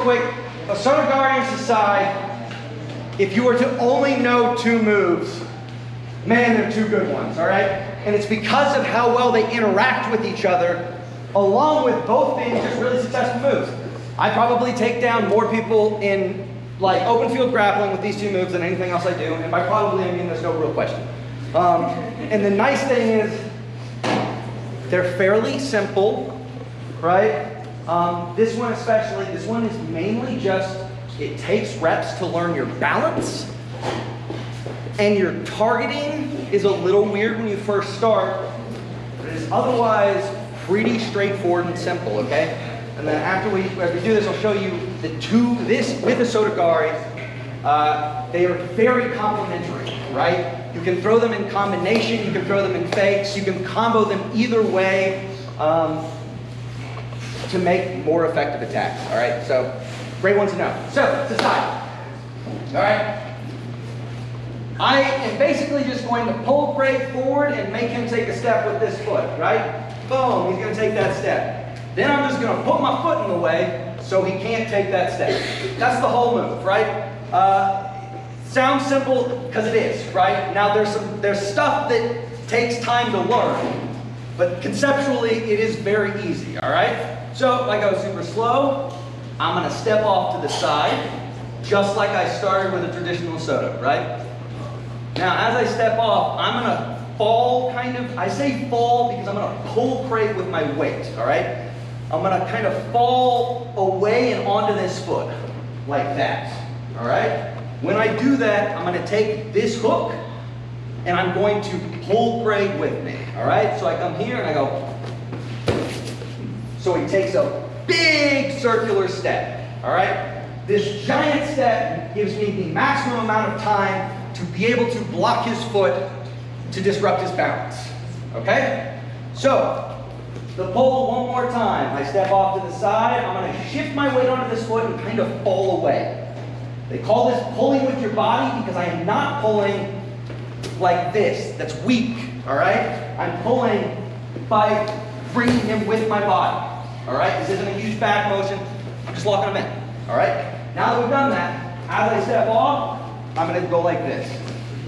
quick, a Sotogari and sasae, if you were to only know 2 moves, man, they're 2 good ones, all right? And it's because of how well they interact with each other, along with both being just really successful moves. I probably take down more people in like open field grappling with these 2 moves than anything else I do, and by probably I mean there's no real question. And the nice thing is, they're fairly simple, right? This one especially, this one is mainly just, it takes reps to learn your balance, and your targeting is a little weird when you first start, but it is otherwise pretty straightforward and simple, okay? And then after we do this, I'll show you this with the Sotogari. They are very complementary, right? You can throw them in combination, you can throw them in fakes, you can combo them either way to make more effective attacks, all right? So, great ones to know. So, sasae, all right? I am basically just going to pull Craig forward and make him take a step with this foot, right? Boom, he's gonna take that step. Then I'm just gonna put my foot in the way so he can't take that step. That's the whole move, right? Sounds simple, because it is, right? Now there's stuff that takes time to learn, but conceptually it is very easy, all right? So if I go super slow, I'm gonna step off to the side, just like I started with a traditional soto, right? Now as I step off, I'm gonna fall kind of, I say fall because I'm gonna pull Craig with my weight, all right? I'm gonna kind of fall away and onto this foot, like that, all right? When I do that, I'm gonna take this hook and I'm going to pull Craig with me, all right? So I come here and I go, so he takes a big circular step, all right? This giant step gives me the maximum amount of time to be able to block his foot to disrupt his balance, okay? So, the pull one more time. I step off to the side, I'm gonna shift my weight onto this foot and kind of fall away. They call this pulling with your body because I am not pulling like this, that's weak, all right? I'm pulling by bringing him with my body, all right? This isn't a huge back motion, I'm just locking him in, all right? Now that we've done that, as I step off, I'm gonna go like this,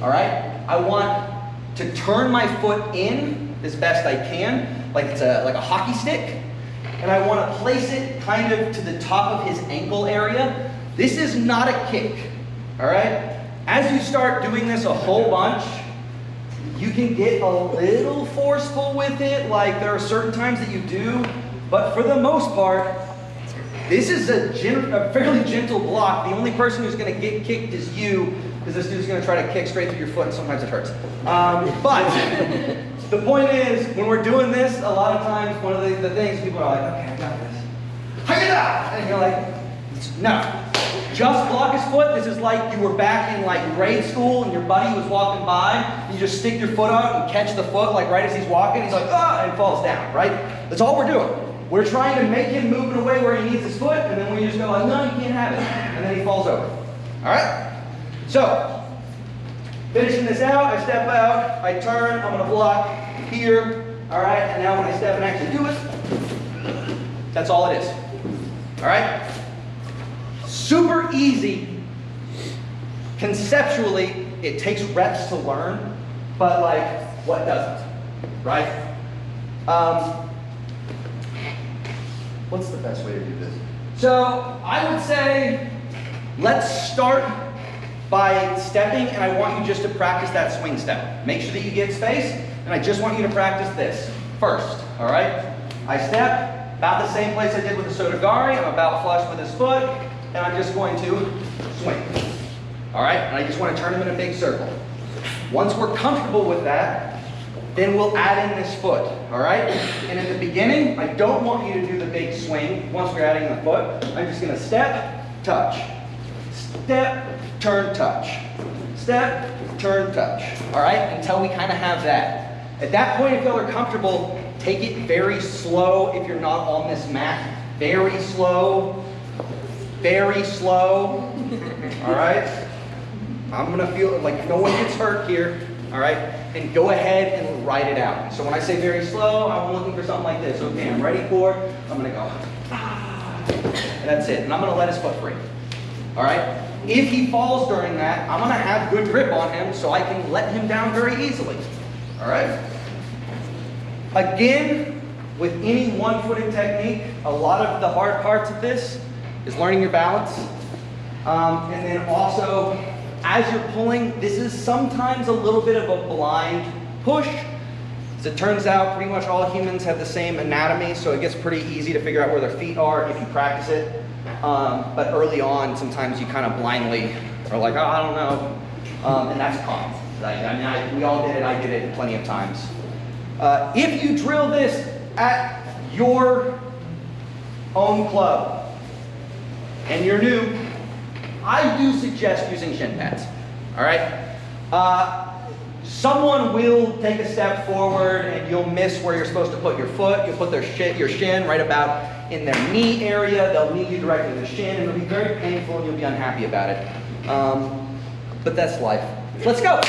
all right? I want to turn my foot in as best I can, like it's like a hockey stick, and I want to place it kind of to the top of his ankle area. This is not a kick, all right? As you start doing this a whole bunch, you can get a little forceful with it, like there are certain times that you do, but for the most part, this is a fairly gentle block. The only person who's going to get kicked is you, because this dude's going to try to kick straight through your foot, and sometimes it hurts. But the point is, when we're doing this, a lot of times, one of the things, people are like, okay, I got this. Hi-ya! And you're like, no. Just block his foot. This is like you were back in like grade school and your buddy was walking by, and you just stick your foot out and catch the foot like right as he's walking. He's like, ah, and falls down, right? That's all we're doing. We're trying to make him move in a way where he needs his foot, and then we just go like, no, you can't have it. And then he falls over. All right? So, finishing this out, I step out, I turn, I'm going to block here. All right? And now when I step and actually do it, that's all it is. All right? Super easy. Conceptually, it takes reps to learn, but like, what doesn't? Right? What's the best way to do this? So I would say, let's start by stepping, and I want you just to practice that swing step. Make sure that you get space, and I just want you to practice this first, all right? I step about the same place I did with the Sotogari. I'm about flush with his foot, and I'm just going to swing, all right? And I just want to turn him in a big circle. Once we're comfortable with that, then we'll add in this foot, all right? And in the beginning, I don't want you to do the big swing. Once we're adding the foot, I'm just gonna step, touch, step, turn, touch, step, turn, touch, all right? Until we kind of have that. At that point, if y'all are comfortable, take it very slow if you're not on this mat. Very slow, all right? I'm gonna feel like no one gets hurt here, all right? And go ahead and write it out. So when I say very slow, I'm looking for something like this. Okay, I'm ready for it. I'm gonna go. And that's it. And I'm going to let his foot free. All right? If he falls during that, I'm going to have good grip on him so I can let him down very easily. All right? Again, with any one-footed technique, a lot of the hard parts of this is learning your balance. And then also, as you're pulling, this is sometimes a little bit of a blind push. As it turns out, pretty much all humans have the same anatomy, so it gets pretty easy to figure out where their feet are if you practice it. But early on, sometimes you kind of blindly are like, oh, I don't know. And that's common. We all did it. I did it plenty of times. If you drill this at your own club and you're new, I do suggest using shin pads. All right? Someone will take a step forward and you'll miss where you're supposed to put your foot. You'll put your shin right about in their knee area. They'll knee you directly to the shin, and it'll be very painful and you'll be unhappy about it. But that's life. Let's go.